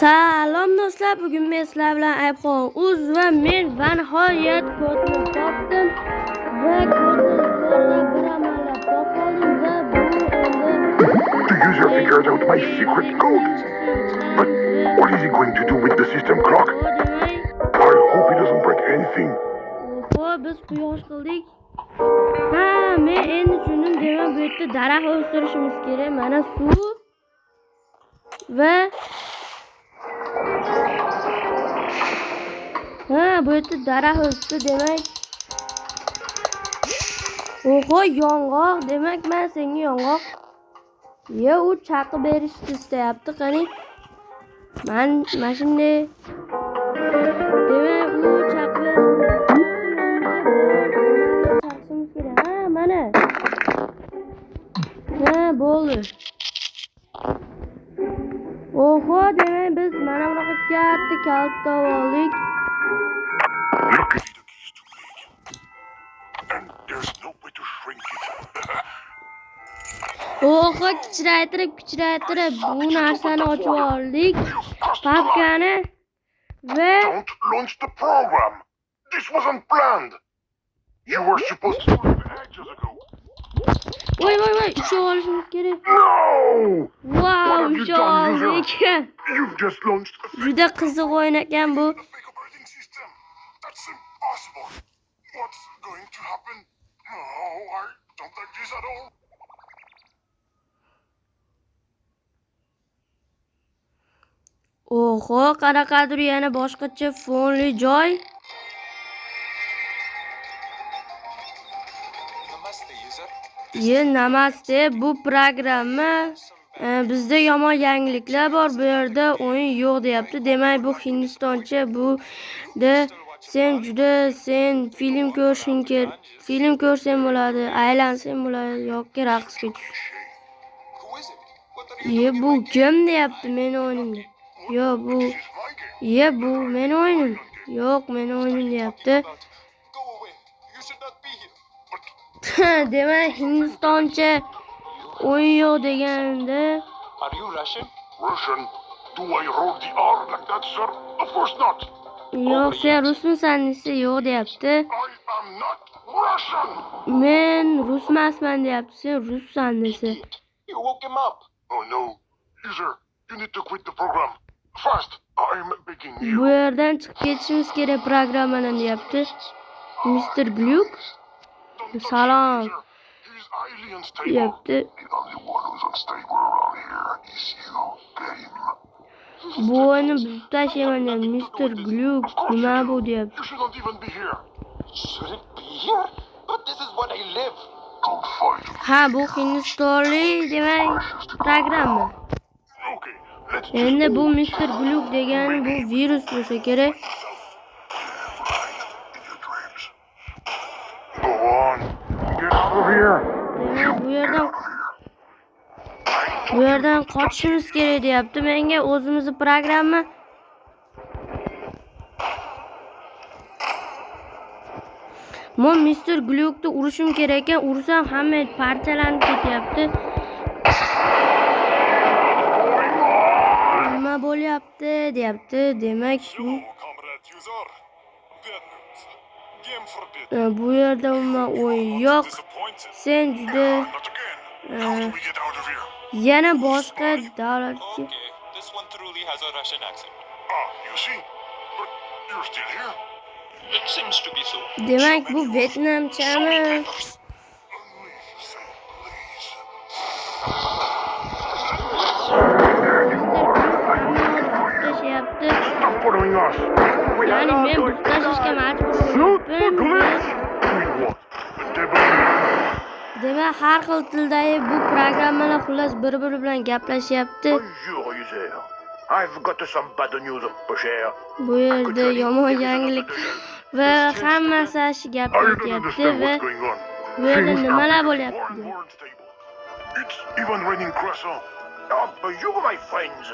Salom do'stlar, bugun men sizlar bilan Aybxon Uz va men nihoyat kodni topdim va kodni zo'rg'a bir amallab topoldim va bu endi The user figured out my secret code. But what is he going to do with the system clock? I hope he doesn't break anything. Biz quyosh qildik. Men endi tushundim. Demak, bu yerda daraxt o'stirishimiz kerak. Mana suv va bu yerda daraxt o'sdi demak. Yong'oq. Demak, men senga yong'oq. U chaqib berishni istayapti, qani. Mana shunday. Demak, u chaqib berishimiz kerak. Mana. Bo'ldi. Demak, biz mana bunaqa katta kalit topib oldik. Kichraytirib bu narsani ochib oldik. Papkani va Don't launch the program. This wasn't planned. You were supposed to do it ages ago. Voy, ushlab olishimiz kerak. No! Wow, ushlab oldik. You've just launched a fake Juda qiziq o'yin ekan bu. operating system. That's impossible. What's going to happen? Oh, I don't like this at all. Qanaqadir yana boshqacha fonli joy. Namaste, bu programma bizda yomon yangiliklar bor. Bu yerda o'yin yo'q deyapti. Demak, bu hindistoncha. Bu da sen film ko'rishing kerak. Film ko'rsang bo'ladi, aylansang bo'ladi yoki raqsga tush. Bu kim deyapti meni o'yinimda? Bu meni o'yinim. Yo'q, meni o'yinim deyapti. Demak, hindistoncha o'yin yo'q deganda. Are you Russian? Russian? Do I roll the R like that, sir? Of course not. Yo'q, sen rusmisan desa yo'q deyapti. I am not Russian. Men rusmasman deyapti. Sen russan desa. You woke him up. Oh no. User, you need to quit the program. Fast. I'm begging you. Bu yerdan chiqib ketishimiz kerak programmadan deyapti. Mr. Gluck. Salom. He's highly unstable. Deyapti. The only one who's unstable around here is you. Get him. Bu o'yinni buzib tashlayman deyapti. Mr. Gluck nima bu deyapti. You shouldn't even be here. Shouldn't be here? But this is what I live. Don't fight. Bu hindistonlik demak programma. Okay, let's just Endi bu Mr. Gluck degani bu virus bo'lsa kerak. go on. Get out of here. Demak, bu yerdan qochishimiz kerak deyapti. Menga o'zimizni programma. Men Mr. Gluckni urishim kerak ekan, ursam hamma parchalanib ketyapti. Nima bo'lyapti deyapti. Demak, bu yerda umuman o'yin yo'q. Sen juda yana boshqa davlatga. Okay, this one truly has a Russian accent. You see? But you're still here. It seems to be so. Demak, bu Vietnamchami? Stop following us. Ya'ni men buzlashga majburman. Demak, har xil tildagi bu programmalar xullas bir-biri bilan gaplashyapti. Bonjour, user. I've got some bad news, cher. Bu yerda yomon yangilik va hammasi gapiryapti va bu yerda nimalar bo'lyapti? It's even raining croissant. But you, my friends,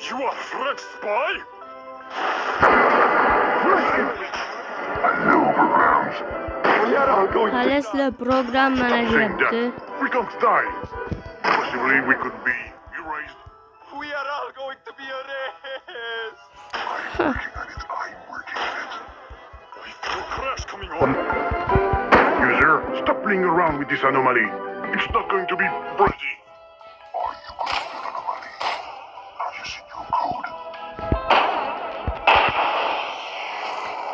you are threat spy? Qalasizlar programmalar deyapti. We can't die. Possibly we could be erased. We are all going to be erased. User, stop playing around with this anomaly. It's not going to be pretty. Are you going to be an anomaly? Have you seen your code?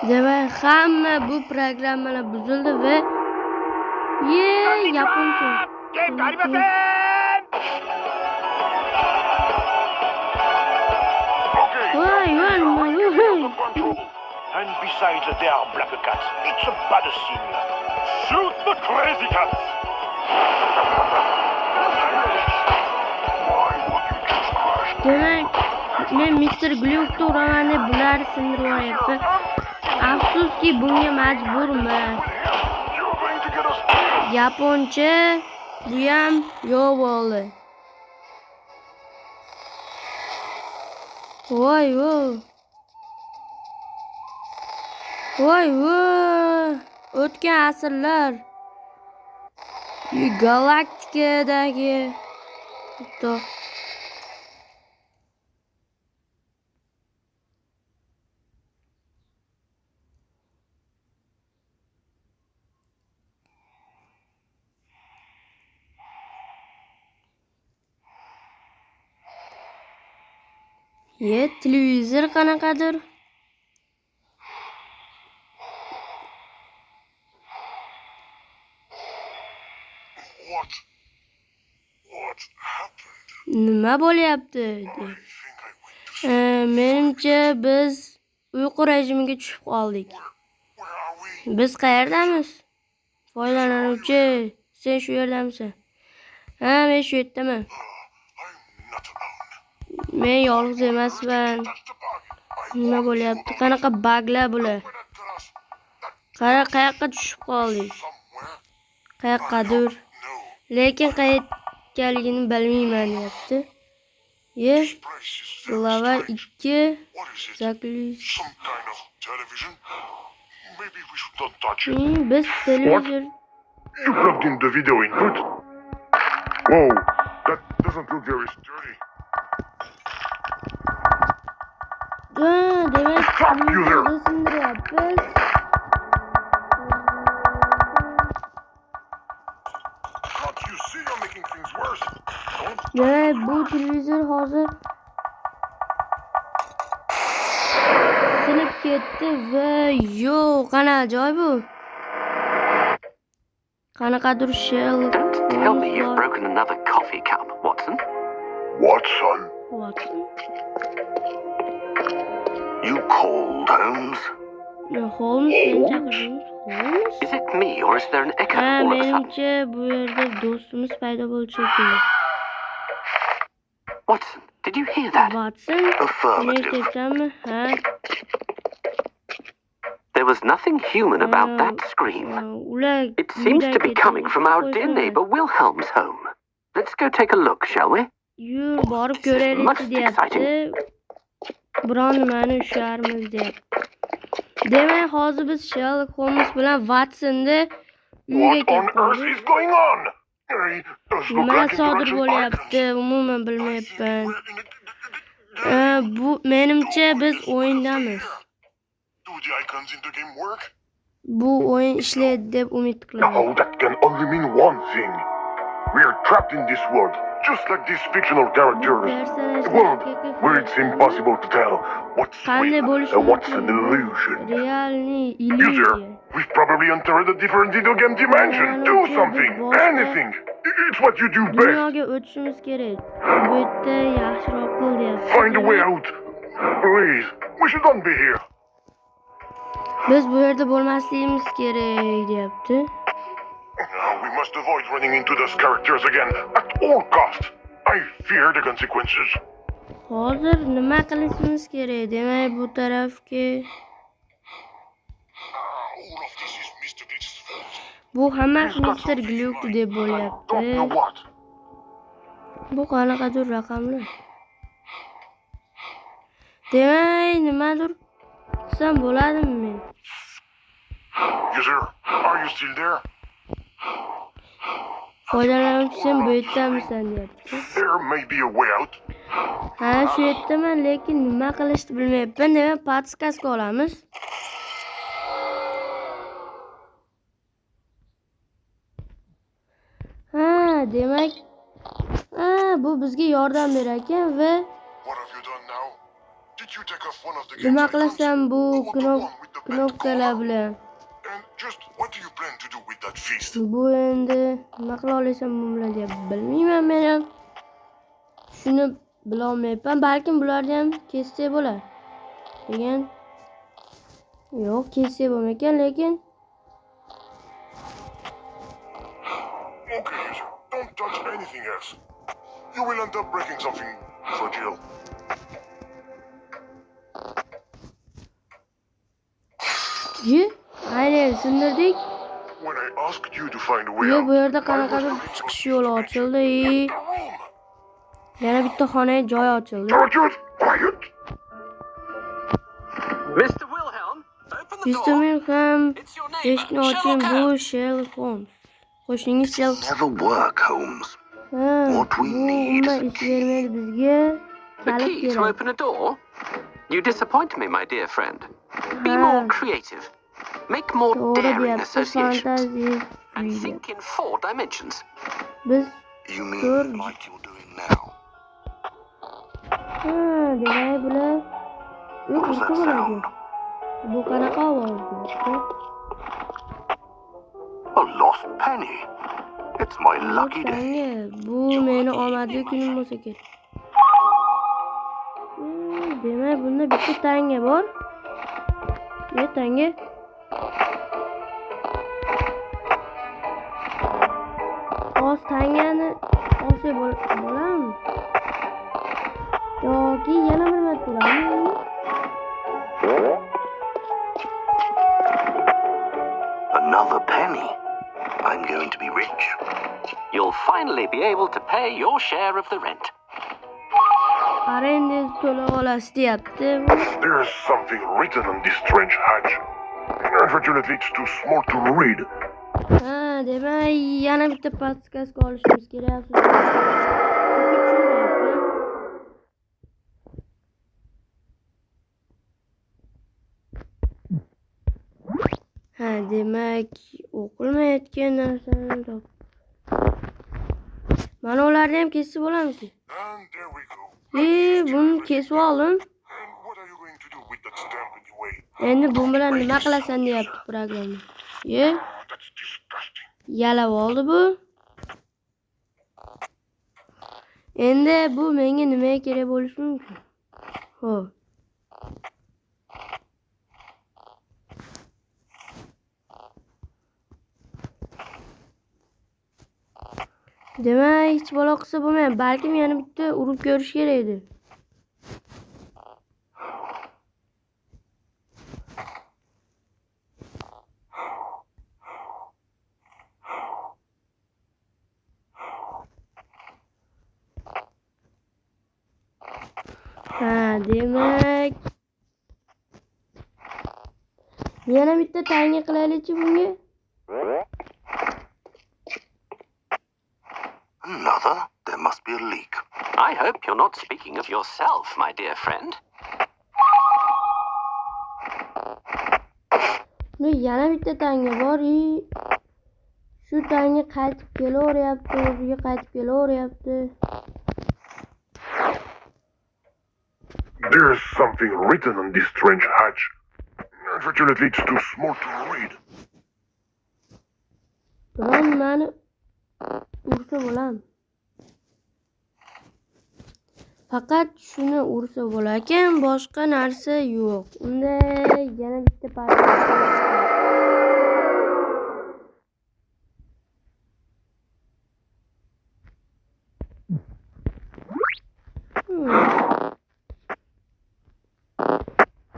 Demak, hamma bu programmalar buzildi va yaponcha. Okay. Voy, nima bu? Control. And besides, they are black cats. It's a bad scene. Shoot the crazy cats! Why would you just crash? Demak, men Mr. Gluckni uraman deb bular sindirib yuboryapti. Afsuski bunga majburman. You're going to get us. Yaponcha ham yo'q bo'ldi. Voy. O'tgan asrlar. Galaktikadagi televizor qanaqadir. What happened? Nima bo'lyapti? Menimcha biz uyqu rejimiga tushib qoldik. Where are we? Biz qayerdamiz? Foydalanuvchi, sen shu yerdamisan? Ha, men shu yerdaman. I'm not alone. Men yolg'iz emasman. That's the bug. Nima bo'lyapti? Qanaqa buglar bular? Where that got us? Qayoqqa tushib qoldik? Somewhere? Qayoqqadir. No. Lekin qayergaligini bilmayman deyapti. Place is Glava 2 What is it? zaklus. Some kind of television? Maybe we should not touch it. Biz televizor You plugged in the video input? Whoa, that doesn't look very sturdy. demak Stop, user. televizorni sindiryapmiz. Can't you see you're making things worse? Don't Demak bu televizor hozir sinib ketdi va yo'q, qana joy bu? Qanaqadir shell. Tell me you've broken another coffee cup, Watson. What, son? Watson. You called, Holmes. Holmes, men chaqirdingiz. Holmes? Is it me, or is there an echo Ha, all of a sudden? menimcha bu yerda do'stimiz paydo bo'ldi shekilli. Watson, did you hear that? Watson, meni Affirmative. eshitayapsanmi? Ha. There was nothing human about that scream. Ular It seems to be coming from our dear neighbor Wilhelm's home. Let's go take a look, shall we? Yur, borib Most ko'raylik deyapti. Biron nimani usharmiz deyapti. Demak, hozir biz Sherlock Holmes bilan Watsonni uyga What on kelib earth qoldik. is going on? Hey, does look Nimalar like sodir interaction bo'lyapti? icons. Umuman bilmayapman. We're in Bu menimcha biz o'yindamiz. Do the icons in the game work? Bu o'yin ishlaydi deb umid qilaman. No, that can only mean one thing. We are trapped in this world, just like these fictional characters. A world where it's impossible to tell what's Qanday real bo'lishi and what's an mumkin? illusion. Realni User, illyuziya. we've probably entered a different video game dimension. Do something, anything. It's what you do best. Dunyoga o'tishimiz kerak. Bu yerda yaxshiroq qil deyapti. Find a way out. Please, we shouldn't be here. Biz bu yerda bo'lmasligimiz kerak deyapti. We must avoid running into those characters again at all costs. I fear the consequences. Hozir nima qilishimiz kerak? Demak, bu tarafga All of this is Mr. Glitch's fault. bu hammasi He's got Mr. something in Gluck mind. deb Don't know bo'lyapti. what. Bu qanaqadir raqamlar. Demak, nimadir qilsam bo'ladimi? User, are you still there? Foydalanuvchi sen bu yerdamisan deyapti. There may be a way out. Ha, shu yerdaman, lekin nima qilishni bilmayapman. Demak, podskaska olamiz. Ha, demak, bu bizga yordam berar ekan va What have you done now? Did you take off one of the nima games icons? qilasam bu The one with the bent knopkalar corner? bilan. And just what do you plan to do with that feast? Bu endi nima qila olaysam bu bilan deb bilmayman men ham. Shuni bila olmayapman. Balkim bularni ham kessak bo'lar. Degan. Yo'q, kessak bo'lmaykan, lekin Okay, user, don't touch anything else. You will end up breaking something fragile. aynen sindirdik. When I asked you to find a way Bu out, yerda I was qanaqadir looking for chiqish you yo'li to ochildi. the room. Yana bitta xonaga joy ochildi. George, quiet! Mr. Wilhelm, open the Mr. door. Milham, It's your neighbor, eshikni oching, Sherlock bu Holmes. Sherlock Holmes. Qo'shningiz Sherlock. Never work, Holmes. Ha, What we bu need is umuman a ish bermaydi bizga. The Kalit key to kerak. open a door? You disappoint me, my dear friend. Be Ah. more creative. Make more To'g'ri daring deyapti, associations. fantaziya. And think in 4 dimensions. Biz You mean Good. like you're doing now? demak bular What does that bo'ladi. sound? Bu qanaqa ovoz bu? A lost penny. It's my lucky day. Tanga, bu meni omadli kunim bo'lsa kerak. Demak, bunda bitta tanga bor. Ne tanga? Oz tangani olsa bo'ladimi? Yoki yana bir marta uramizmi? Another penny. I'm going to be rich. You'll finally be able to pay your share of the rent. Arendiz to'la olasiz deyapti. There's something written on this strange hatch. Unfortunately, it's too small to read. Ha, demak, yana bitta podskaska olishimiz kerak. Ha, demak, o'qilmayotgan narsani top. Mana ularni ham kesib bo'lamiki? And there we go. Buni kesib oldim. And what are you going to do with that stamp anyway? Endi bu bilan nima qilasan deyapti programma. That's disgusting. Yalab oldi bu. Endi bu menga nimaga kerak bo'lishi mumkin? Xo'p. Demak, hech bola qilsa bo'lmaydi. Balkim yana bitta urib ko'rish kerak edi. Ha, demak, yana bitta tanga qilaylik-chi bunga. Another? There must be a leak. I hope you're not speaking of yourself, my dear friend. Yana bitta tanga bor. Shu tanga qaytib kelaveryapti, o'ziga qaytib kelaveryapti. There's something written on this strange hatch. Unfortunately, it's too small to read. Biron mani ursa bo'lam. Faqat shuni ursa bo'lar ekan, boshqa narsa yo'q. Unda yana bitta parcha.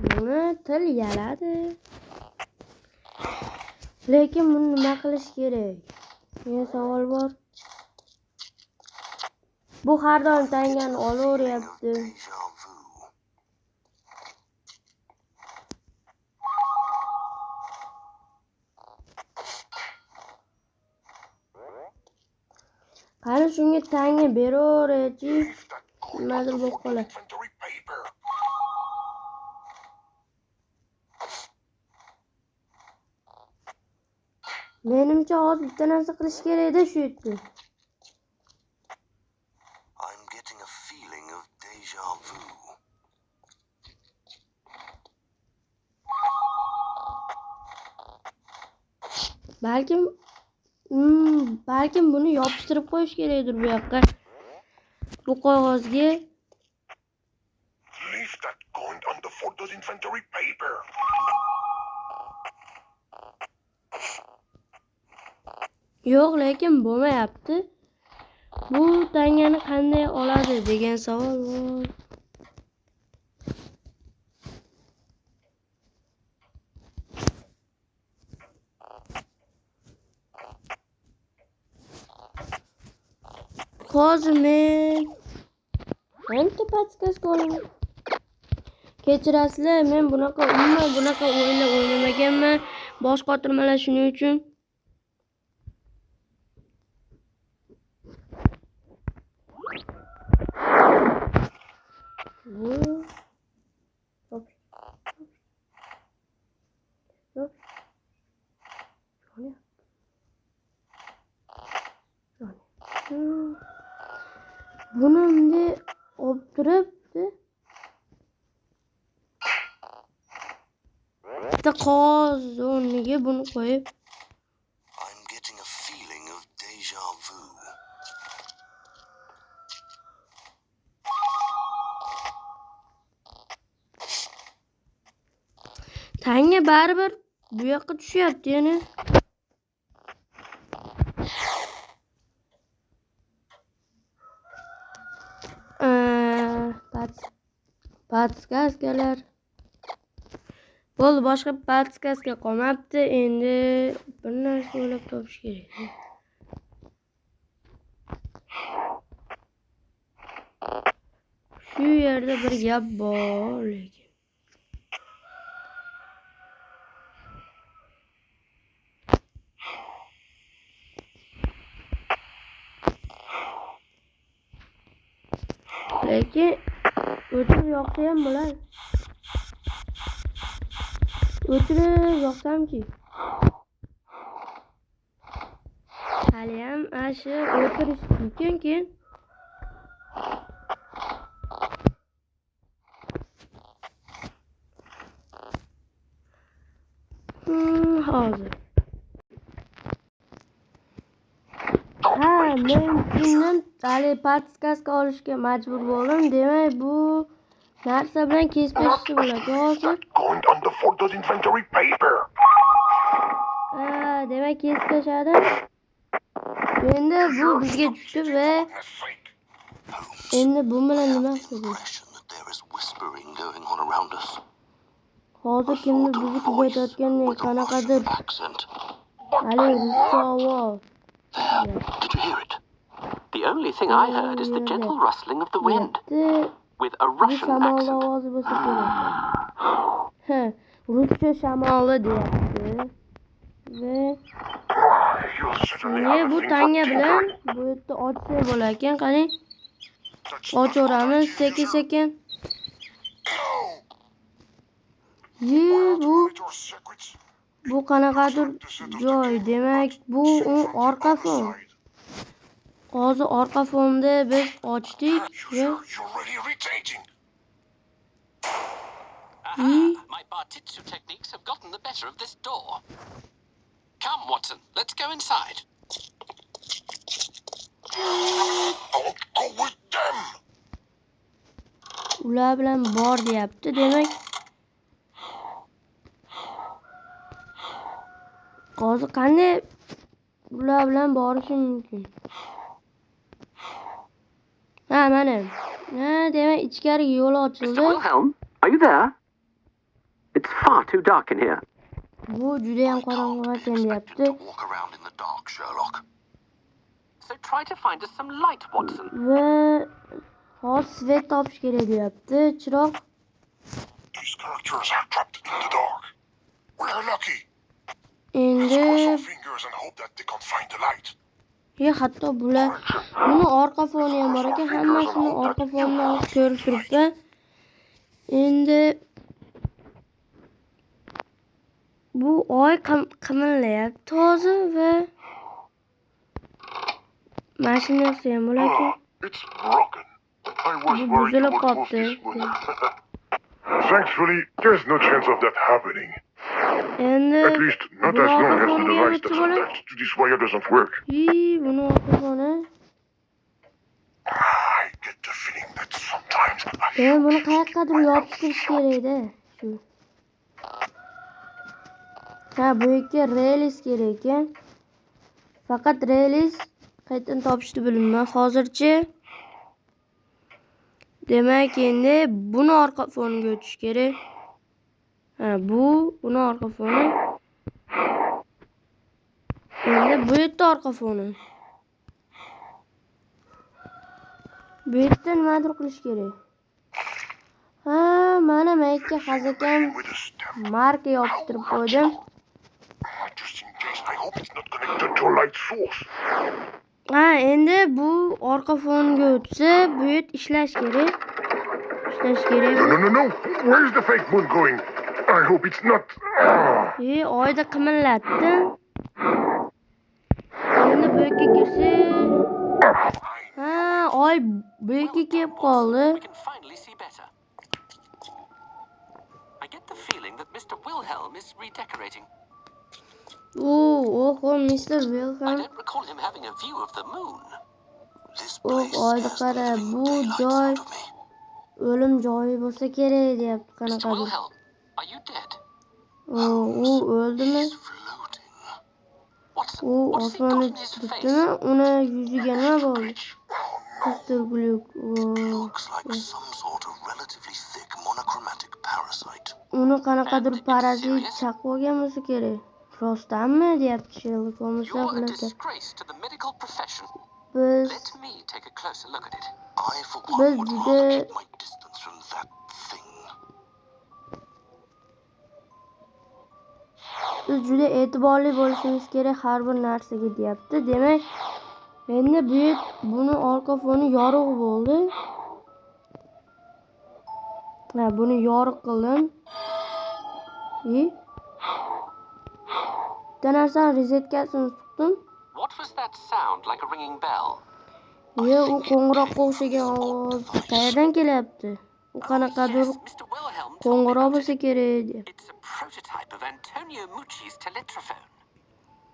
Buni til yaladi. Lekin buni nima qilish kerak? Meni savol bor. Bu har doim tangani olaveryapti. Deja vu. Qani shunga tanga beraver-chi. Leave that Nimadir bo'lib qoladi. Inventory paper. Menimcha hozir bitta narsa qilish kerak-da shu yerda. I'm getting a feeling of deja vu. Balkim buni yopishtirib qo'yish kerakdir bu yoqqa. Bu qog'ozga. Leave that coin on the photo's inventory paper. Yo'q, lekin bo'lmayapti. Bu tangani qanday oladi degan savol bor. Hozir men podskazka olaman. Kechirasizlar, men umuman bunaqa o'yinlar o'ynamaganman. Bosh qotirmalar shuning uchun. Buni endi olib turibdi. Bitta qog'oz o'rniga buni qo'yib. I'm getting a feeling of deja vu. Tanga baribir bu yoqqa tushyapti yana. Podskazkalar. Bo'ldi, boshqa podskazka qolmabdi. Endi bir narsa o'ylab topish kerak. Shu yerda bir gap bor lekin. Lekin o'chirib yoqsa ham bo'ladi. O'chirib yoqsamchi. Haliyam shu o'tirish mumkin keyin. Hozir. Men bundan hali podskazka olishga majbur bo'ldim. Demak, bu narsa bilan kesishib bo'ladi. Hozir. Coin on the photo's inventory paper. Demak, kesishadi. Endi bu bizga tushdi va endi bu bilan nima qilamiz? Hozir kimni bizni kuzatayotgandek qanaqadir hali ruscha ovoz. Did you hear it? The only thing I heard is the gentle rustling of the wind, with a Russian accent. ovozi bo'lsa kerak. Ruscha shamoli deyapti. Va bu tanga bilan bu yerda ochsa bo'lar ekan. Qarang. Ochaveramiz sekin-sekin. Bu qanaqadir joy. Demak, bu orqa fon. Hozir orqa fonda biz ochdik va My Bartitsu techniques have gotten the better of this door. Come, Watson, let's go inside. Don't go with them. ular bilan bor deyapti. Demak, hozir qanday ular bilan borishim mumkin? Mana. Demak, ichkari yo'l ochildi. Mr. Wilhelm, are you there? It's far too dark in here. Bu juda ham qorong'u ekan deyapti. Walk around in the dark, Sherlock. So try to find us some light, Watson. Va hozir svet topish kerak deyapti. Chiroq. These characters are trapped in the dark. We're lucky. Endi Let's cross our fingers and hope that they can find the light. Hatto bular buni orqa foni ham bor ekan. Hammasini orqa fonini olib ko'rib turibman. Endi bu oy qimirlayapti hozir va mashina yoqsa ham bo'larkan. It's broken. I was Bu worried you buzilib would move qolibdi. this one. Thankfully, there's no chance of that happening. Endi At least not bu as long orqa as the fonga device o'tib that's bo'ladi. attached to this wire doesn't work. Buni orqa foni. I get the feeling that sometimes Endi buni qayoqqadir yopishtirish kerak-da. Shu. Bu yerga relis kerak ekan. Faqat relis qayerdan topishni bilmayman hozircha. Demak, endi buni orqa foniga o'tish kerak. Buni orqa foni. Endi bu yerda orqa foni. Bu yerda nimadir qilish kerak. Mana maytga hazakam with a stem. marka yopishtirib qo'ydim. Just in case, I hope it's not connected to a light source. Endi bu orqa fonga o'tsa, bu yer ishlash kerak. No. Where's the fake moon going? I hope it's not. Oyda qimirlatdim. Endi bu yerga kirsa, oy bu yerga kelib qoldi. We can finally see better. I get the feeling that Mr. Wilhelm is redecorating. Mr. I Wilhelm. don't recall him having a view of the moon. This place Oyda scares the qara, living bu daylights joy out of me. o'lim joyi bo'lsa kerak deyapti Mr. qanaqadir. Wilhelm, are you dead? U o'ldimi? He's floating. What's U he got osmonga in his face? chiqdimi? Uni yuziga nima bo'ldi? Mr. Gluk. Looks like some sort of relatively thick monochromatic parasite. Uni qanaqadir parazit chaqib olgan bo'lsa kerak. Rostdanmi deyapti Sherlock Holmes You're a ularga. disgrace to the medical profession. Biz Let me take a closer look at it. I, for one, Biz would juda- rather keep my distance from that thing. Biz juda e'tiborli bo'lishimiz kerak har bir narsaga deyapti. Demak, endi bu yer buni orqa foni yorug' bo'ldi. Buni yorug' qildim. Bitta narsani rezetkasini tutdim. What was that sound like a ringing bell? U qo'ng'iroqqa o'xshagan ovoz qayerdan kelyapti? U qanaqadir Yes, Mr. Wilhelm told me qo'ng'iroq about bo'lsa it. kerak deb. It's a prototype of Antonio Mucci's teletrophone.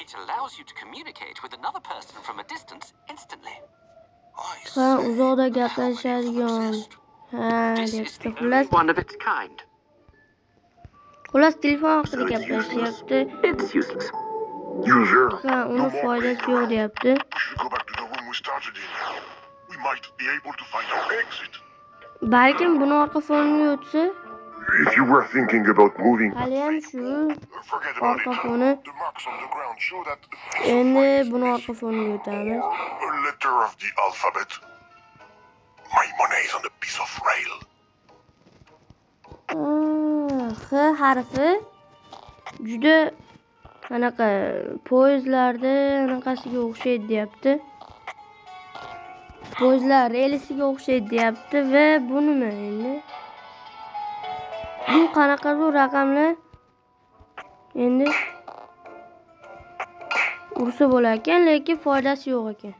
It allows you to communicate with another person from a distance instantly. I see. Uzoqda gaplashadigan. This is Debdi. the only one of its kind. Xullas telefon orqali gaplashyapti. It's useless. User. Uni foydasi yo'q deyapti. We should go back to the room we started in. We might be able to find our exit. Balkim buni orqa foniga o'tsa, If you were thinking about moving, hali ham shu forget about orqa it. foni. The marks on the ground show that Endi buni orqa foniga o'tamiz. a letter of the alphabet. My money is on a piece of rail. H harfi juda anaqa poyezdlarda anaqasiga o'xshaydi deyapti. Poyezdlar relisiga o'xshaydi deyapti va bu nima endi? Bu qanaqadir raqamlar endi ursa bo'lar ekan, lekin foydasi yo'q ekan.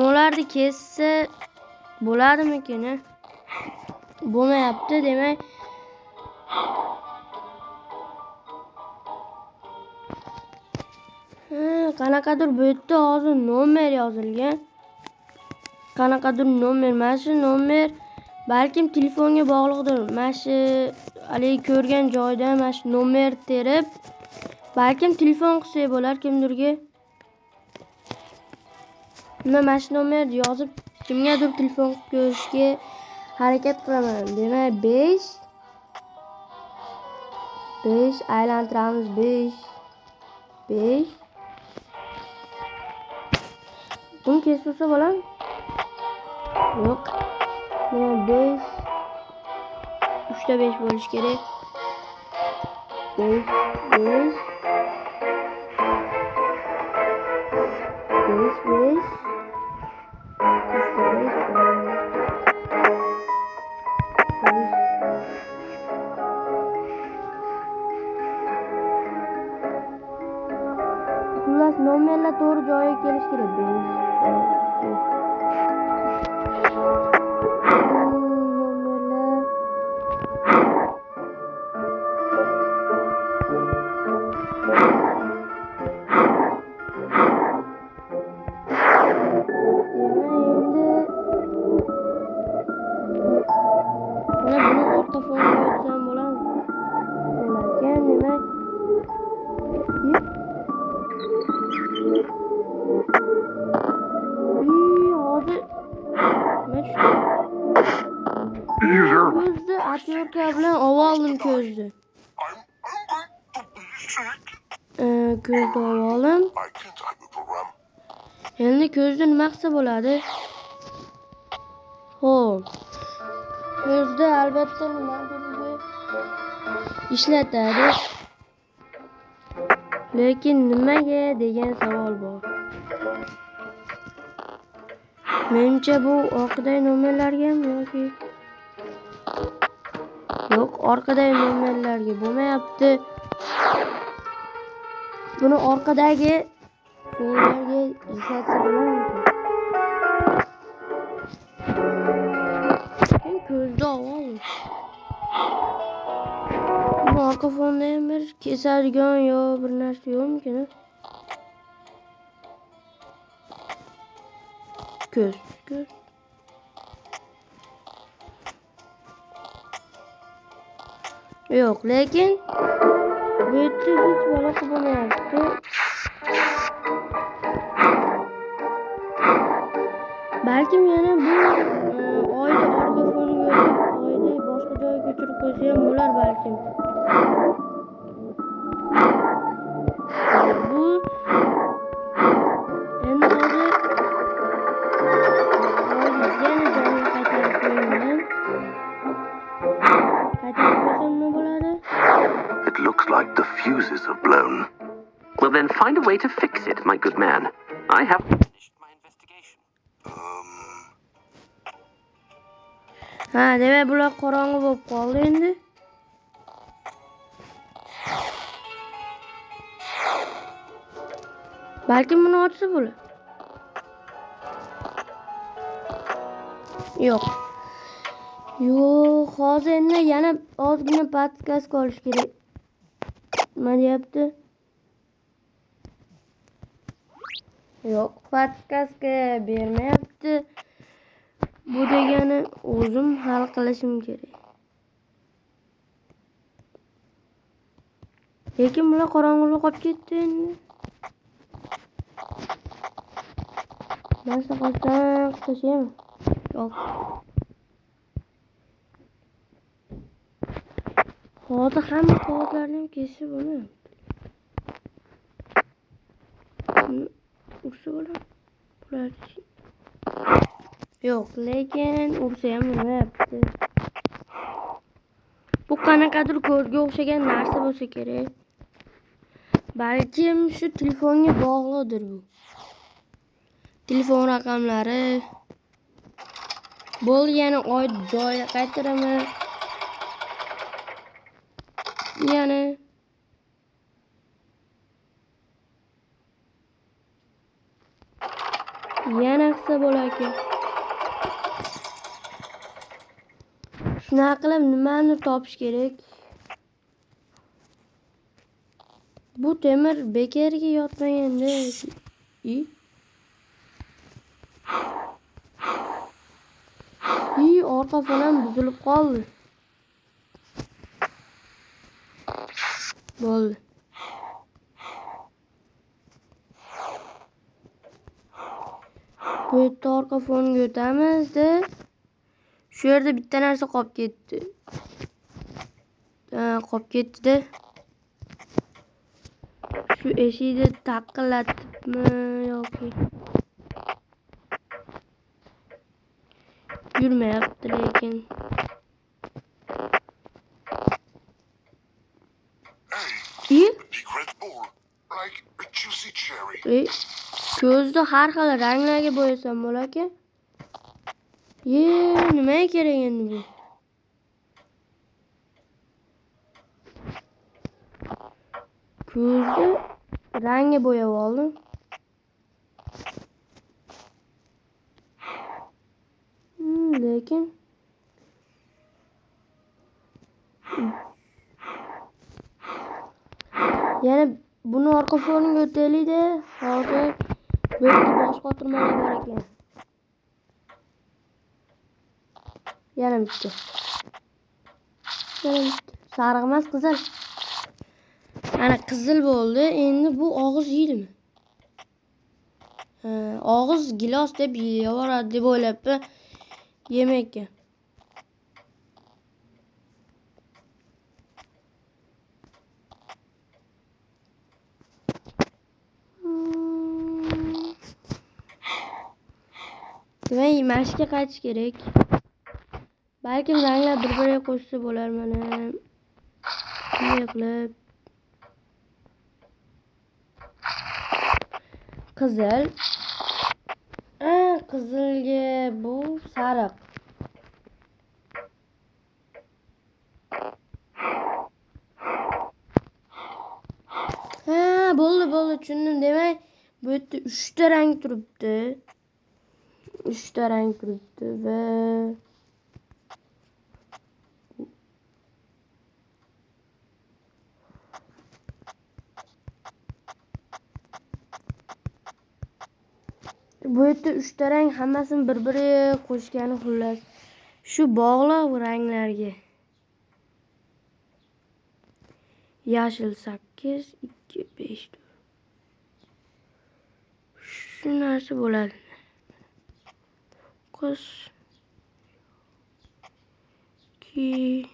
Ularni kessa bo'ladimikin? Bo'lmayapti, demak. Qanaqadir bu yerda hozir nomer yozilgan. Qanaqadir nomer, mana shu nomer balkim telefonga bog'liqdir. Mana shu haligi ko'rgan joyda mana shu nomer terib balkim telefon qilsak bo'lar kimdirga. Mana shu nomer yozib kimgadir telefon qilib ko'rishga harakat qilaman. Demak 5 aylantiramiz 5. Buni kesib olsa bo'ladimi? Yo'q. Mana 5 3 ta 5 bo'lish kerak. 5 Xullas nomerlar to'g'ri joyiga kelish kerak. 4 bilan ovaldim ko'zni. Ko'zni ovalim. I can't type a program. Endi ko'zni nima qilsa bo'ladi? Xo'p. Ko'zda albatta nimadir ishlatadi. Lekin nimaga degan savol bor. Menimcha bu orqadagi nomerlargami yoki yo'q, orqadagi nomerlarga bo'lmayapti. Buni orqadagi fonlarga ishlatsa bo'ladimi? Men ko'zda ovolim. Bu orqa fonda ham bir kesadigan yo bir narsa yo'qmikin? Ko'z. Yo'q, lekin bu yerda hech aloqa bo'lmayapti. Balkim yana bu oyda orqa foniga oyda boshqa joyga ko'chirib qo'ysa ham bo'lar balkim. Bu endi hozir yana joyiga qaytarib qo'yman. Qaytarib qo'ysam nima bo'ladi? It looks like the fuses have blown. Well, then find a way to fix it, my good man. I have finished my investigation. Ha, demak bular qorong'i bo'lib qoldi endi. Balkim buni ochsa bo'ladi. Yo'q. Yo'q, hozir endi yana ozgina podskaska olish kerak. Nima deyapti? Yo'q, podskaska bermayapti. Bu degani o'zim hal qilishim kerak. Lekin bular qorong'ulik qolib ketdi endi. Narsa qilsam qilishim. Yo'q. Hozir hamma qog'ozlarni ham kesib bo'ladi. Ursa bo'ladi. Yo'q, lekin ursa ham bo'lmayapti. Bu qanaqadir ko'zga o'xshagan narsa bo'lsa kerak. Balkim shu telefonga bog'liqdir bu. Telefon raqamlari. Bo'lgani oy joyiga qaytaraman. Yana qilsa bo'larkan. Shunaqa qilib nimani topish kerak? Bu temir bekerga yotmaganda. Orqa falan buzilib qoldi. Bo'ldi. Bu yerda orqa fonga o'tamiz-da. Shu yerda bitta narsa qolib ketdi. Qolib ketdi-da. Shu eshikni taqillatibmi yoki yurmayapti lekin. Hey, big red ball, like a juicy cherry. ko'zni har xil ranglarga bo'yasam bo'larkan. Nimaga kerak endi bu? Ko'zni rangga bo'yab oldim. Lekin yana buni orqa foniga o'taylik-da. Hozir bu yerda bosh qotirmalar bor ekan. Yana bitta. Sariq emas, qizil. Mana qizil bo'ldi. Endi bu og'iz yeydimi? Og'iz gilos deb yeyaveradi deb o'ylabman. Yemaykan. Demak, mashqqa qaytish kerak. Balkim ranglar bir-biriga qo'shsa bo'lar mana. Bunday qilib. Qizil. Qizilga bu sariq. Bo'ldi, tushundim. Demak, bu yerda 3 ta rang turibdi. 3 ta rang turibdi va bu yerda 3 ta rang hammasini bir-biriga qo'shgani xullas. Shu bog'liq ranglarga. Yashil 8, 2, 5. Shu narsa bo'ladi. Qo'sh 2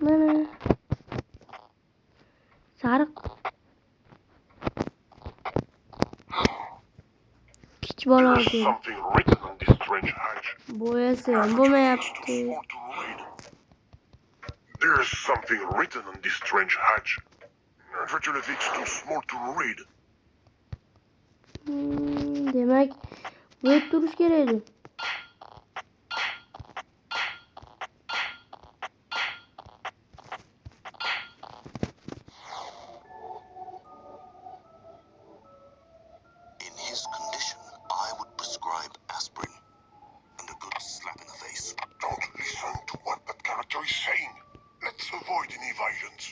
Mana sariq kichik bola There's ekan. something written on this strange hatch. Bo'yasi ham bo'lmayapti. Small to read. There's something written on this strange hatch. Unfortunately, it's too small to read. Demak, bu yerda turish kerak edi. In his condition, I would prescribe aspirin and a good slap in the face. Don't listen to what that character is saying. Let's avoid any violence.